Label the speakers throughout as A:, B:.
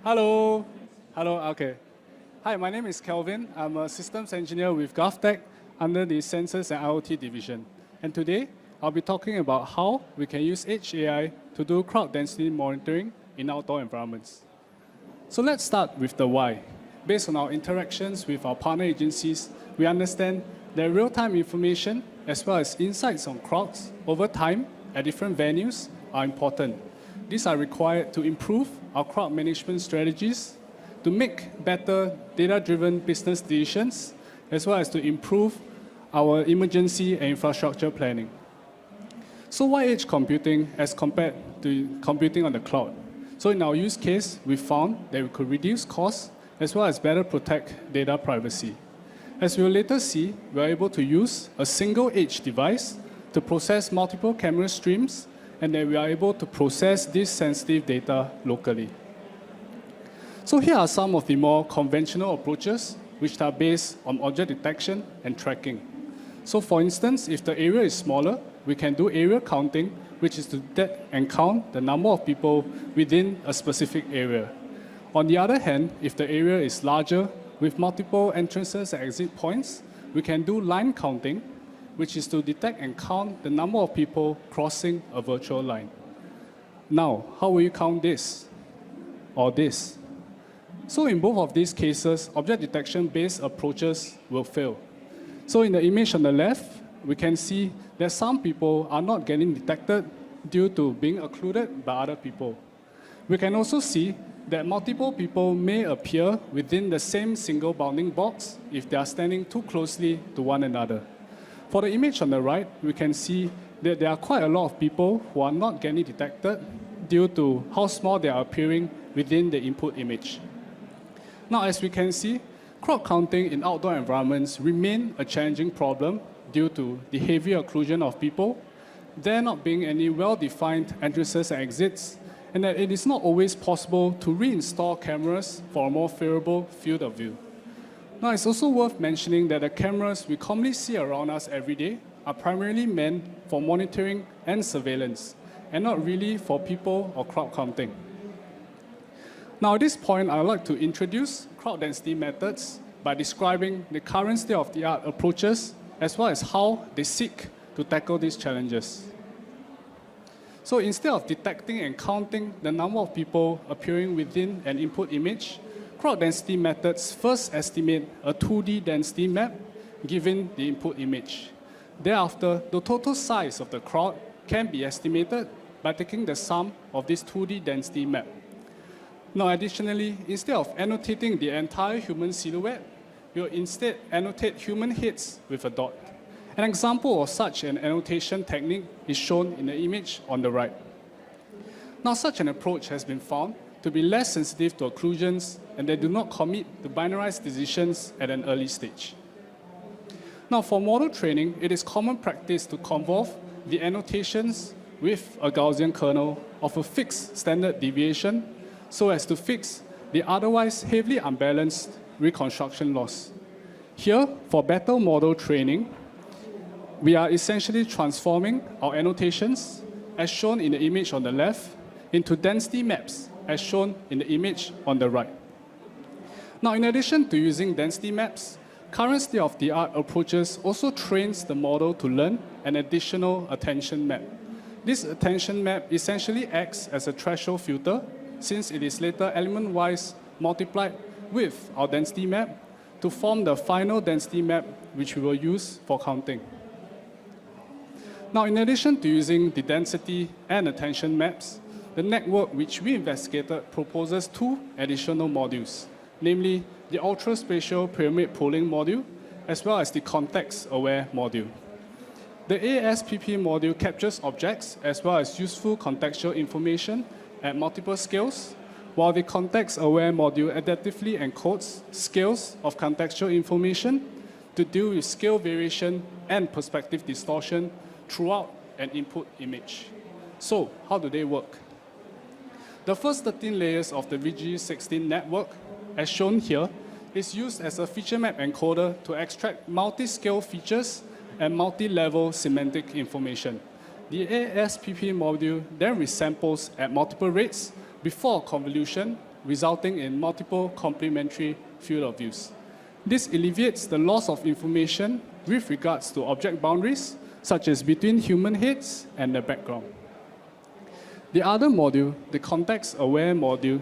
A: Hello. Hello, okay. Hi, my name is Kelvin. I'm a systems engineer with GovTech under the Sensors and IoT division. And today, I'll be talking about how we can use Edge AI to do crowd density monitoring in outdoor environments. So let's start with the why. Based on our interactions with our partner agencies, we understand that real-time information as well as insights on crowds over time at different venues are important. These are required to improve our crowd management strategies, to make better data-driven business decisions, as well as to improve our emergency and infrastructure planning. So why edge computing as compared to computing on the cloud? So in our use case, we found that we could reduce costs as well as better protect data privacy. As we will later see, we are able to use a single edge device to process multiple camera streams, and then we are able to process this sensitive data locally. So here are some of the more conventional approaches which are based on object detection and tracking. So for instance, if the area is smaller, we can do area counting, which is to detect and count the number of people within a specific area. On the other hand, if the area is larger with multiple entrances and exit points, we can do line counting, which is to detect and count the number of people crossing a virtual line. Now, how will you count this or this? So in both of these cases, object detection-based approaches will fail. So in the image on the left, we can see that some people are not getting detected due to being occluded by other people. We can also see that multiple people may appear within the same single bounding box if they are standing too closely to one another. For the image on the right, we can see that there are quite a lot of people who are not getting detected due to how small they are appearing within the input image. Now, as we can see, crowd counting in outdoor environments remain a challenging problem due to the heavy occlusion of people, there not being any well-defined entrances and exits, and that it is not always possible to reinstall cameras for a more favorable field of view. Now, it's also worth mentioning that the cameras we commonly see around us every day are primarily meant for monitoring and surveillance, and not really for people or crowd counting. Now, at this point, I would like to introduce crowd density methods by describing the current state-of-the-art approaches, as well as how they seek to tackle these challenges. So instead of detecting and counting the number of people appearing within an input image, crowd density methods first estimate a 2D density map given the input image. Thereafter, the total size of the crowd can be estimated by taking the sum of this 2D density map. Now, additionally, instead of annotating the entire human silhouette, we will instead annotate human heads with a dot. An example of such an annotation technique is shown in the image on the right. Now, such an approach has been found to be less sensitive to occlusions, and they do not commit to binarized decisions at an early stage. Now, for model training, it is common practice to convolve the annotations with a Gaussian kernel of a fixed standard deviation so as to fix the otherwise heavily unbalanced reconstruction loss. Here, for better model training, we are essentially transforming our annotations, as shown in the image on the left, into density maps, as shown in the image on the right. Now, in addition to using density maps, current state-of-the-art approaches also trains the model to learn an additional attention map. This attention map essentially acts as a threshold filter, since it is later element-wise multiplied with our density map to form the final density map which we will use for counting. Now, in addition to using the density and attention maps, the network which we investigated proposes two additional modules, namely the ultra-spatial pyramid pooling module, as well as the context-aware module. The ASPP module captures objects as well as useful contextual information at multiple scales, while the context-aware module adaptively encodes scales of contextual information to deal with scale variation and perspective distortion throughout an input image. So, how do they work? The first 13 layers of the VG16 network, as shown here, is used as a feature map encoder to extract multi-scale features and multi-level semantic information. The ASPP module then resamples at multiple rates before convolution resulting in multiple complementary field of views. This alleviates the loss of information with regards to object boundaries, such as between human heads and the background. The other module, the context-aware module,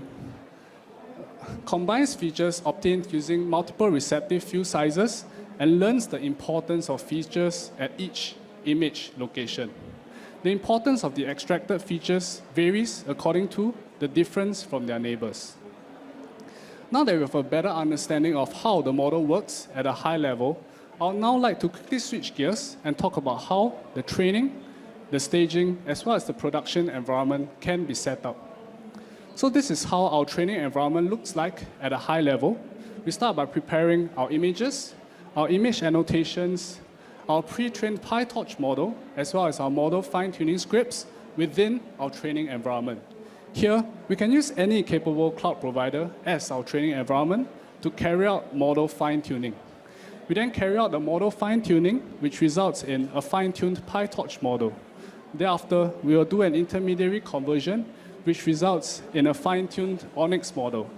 A: combines features obtained using multiple receptive field sizes and learns the importance of features at each image location. The importance of the extracted features varies according to the difference from their neighbors. Now that we have a better understanding of how the model works at a high level, I would now like to quickly switch gears and talk about how the training, the staging, as well as the production environment can be set up. So this is how our training environment looks like at a high level. We start by preparing our images, our image annotations, our pre-trained PyTorch model, as well as our model fine-tuning scripts within our training environment. Here, we can use any capable cloud provider as our training environment to carry out model fine-tuning. We then carry out the model fine-tuning, which results in a fine-tuned PyTorch model. Thereafter, we will do an intermediary conversion, which results in a fine-tuned ONNX model.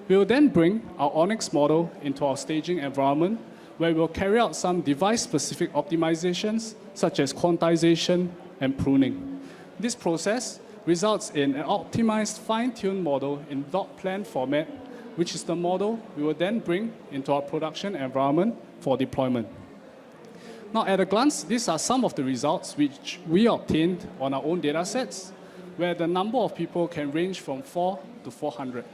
A: We will then bring our ONNX model into our staging environment, where we will carry out some device-specific optimizations, such as quantization and pruning. This process results in an optimized fine-tuned model in dot-plan format, which is the model we will then bring into our production environment for deployment. Now, at a glance, these are some of the results which we obtained on our own datasets, where the number of people can range from 4 to 400.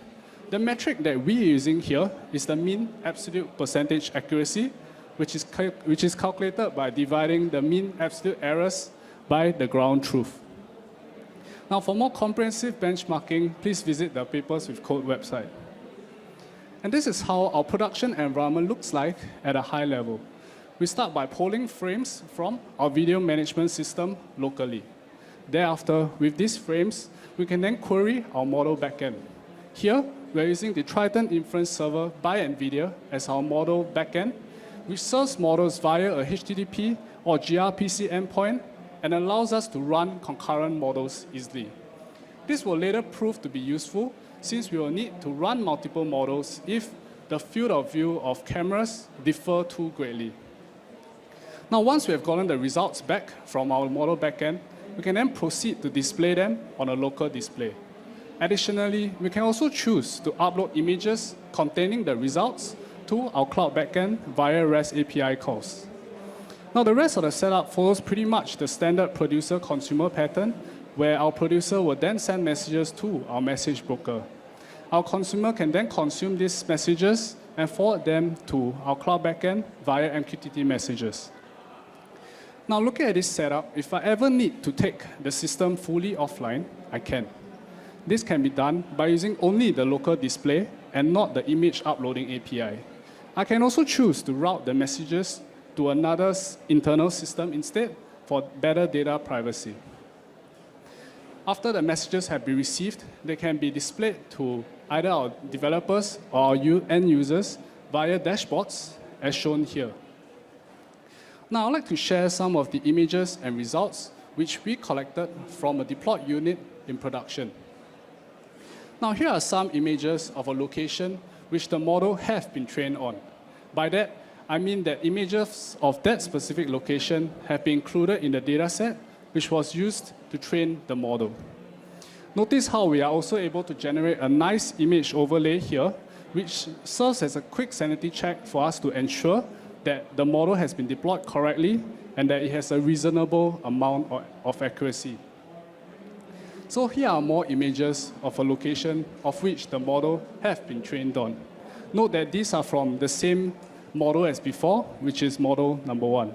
A: The metric that we are using here is the mean absolute percentage accuracy, which is calculated by dividing the mean absolute errors by the ground truth. Now, for more comprehensive benchmarking, please visit the Papers with Code website. And this is how our production environment looks like at a high level. We start by pulling frames from our video management system locally. Thereafter, with these frames, we can then query our model backend. Here, we're using the Triton Inference Server by NVIDIA as our model backend, which serves models via a HTTP or gRPC endpoint and allows us to run concurrent models easily. This will later prove to be useful since we will need to run multiple models if the field of view of cameras differ too greatly. Now, once we have gotten the results back from our model backend, we can then proceed to display them on a local display. Additionally, we can also choose to upload images containing the results to our cloud backend via REST API calls. Now, the rest of the setup follows pretty much the standard producer-consumer pattern, where our producer will then send messages to our message broker. Our consumer can then consume these messages and forward them to our cloud backend via MQTT messages. Now, looking at this setup, if I ever need to take the system fully offline, I can. This can be done by using only the local display and not the image uploading API. I can also choose to route the messages to another internal system instead for better data privacy. After the messages have been received, they can be displayed to either our developers or our end users via dashboards, as shown here. Now, I'd like to share some of the images and results which we collected from a deployed unit in production. Now, here are some images of a location which the model have been trained on. By that, I mean that images of that specific location have been included in the dataset, which was used to train the model. Notice how we are also able to generate a nice image overlay here, which serves as a quick sanity check for us to ensure that the model has been deployed correctly and that it has a reasonable amount of accuracy. So here are more images of a location of which the model have been trained on. Note that these are from the same model as before, which is model number 1.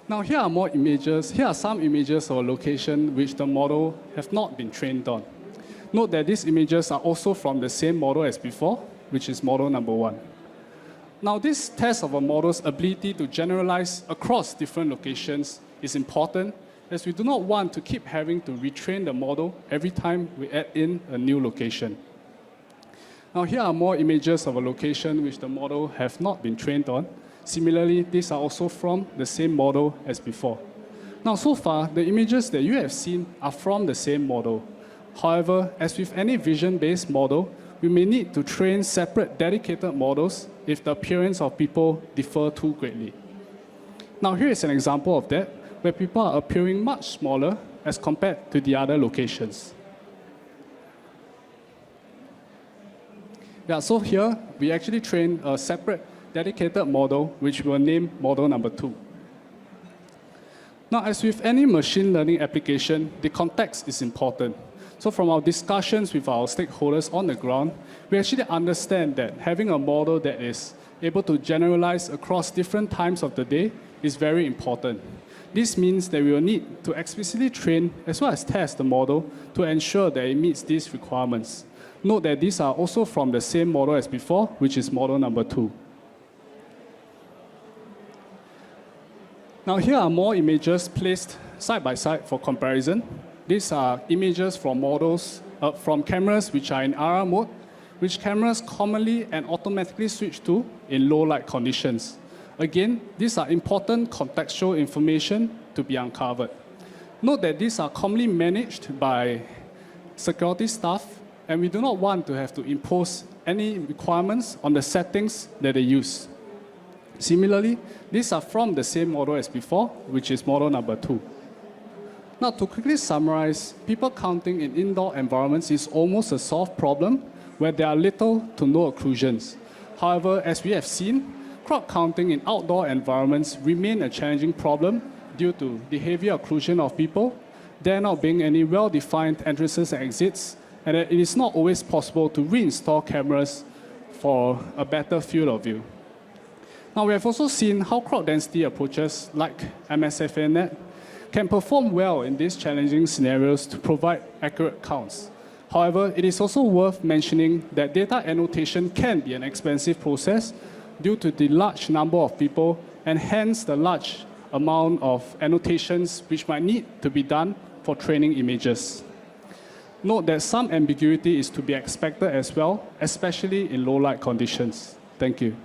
A: Now here are more images. Here are some images of a location which the model have not been trained on. Note that these images are also from the same model as before, which is model number 1. Now, this test of a model's ability to generalize across different locations is important, as we do not want to keep having to retrain the model every time we add in a new location. Now, here are more images of a location which the model have not been trained on. Similarly, these are also from the same model as before. Now, so far, the images that you have seen are from the same model. However, as with any vision-based model, we may need to train separate dedicated models if the appearance of people differ too greatly. Now here is an example of that, where people are appearing much smaller as compared to the other locations. Yeah, so here we actually trained a separate dedicated model, which we'll name model number 2. Now, as with any machine learning application, the context is important. So from our discussions with our stakeholders on the ground, we actually understand that having a model that is able to generalize across different times of the day is very important. This means that we will need to explicitly train as well as test the model to ensure that it meets these requirements. Note that these are also from the same model as before, which is model number 2. Now here are more images placed side by side for comparison. These are images from models, from cameras which are in IR mode, which cameras commonly and automatically switch to in low light conditions. Again, these are important contextual information to be uncovered. Note that these are commonly managed by security staff, and we do not want to have to impose any requirements on the settings that they use. Similarly, these are from the same model as before, which is model number 2. Now, to quickly summarize, people counting in indoor environments is almost a solved problem where there are little to no occlusions. However, as we have seen, crowd counting in outdoor environments remain a challenging problem due to the heavy occlusion of people, there not being any well-defined entrances and exits, and that it is not always possible to reinstall cameras for a better field of view. Now, we have also seen how crowd density approaches like MSFANet can perform well in these challenging scenarios to provide accurate counts. However, it is also worth mentioning that data annotation can be an expensive process due to the large number of people and hence the large amount of annotations which might need to be done for training images. Note that some ambiguity is to be expected as well, especially in low light conditions. Thank you.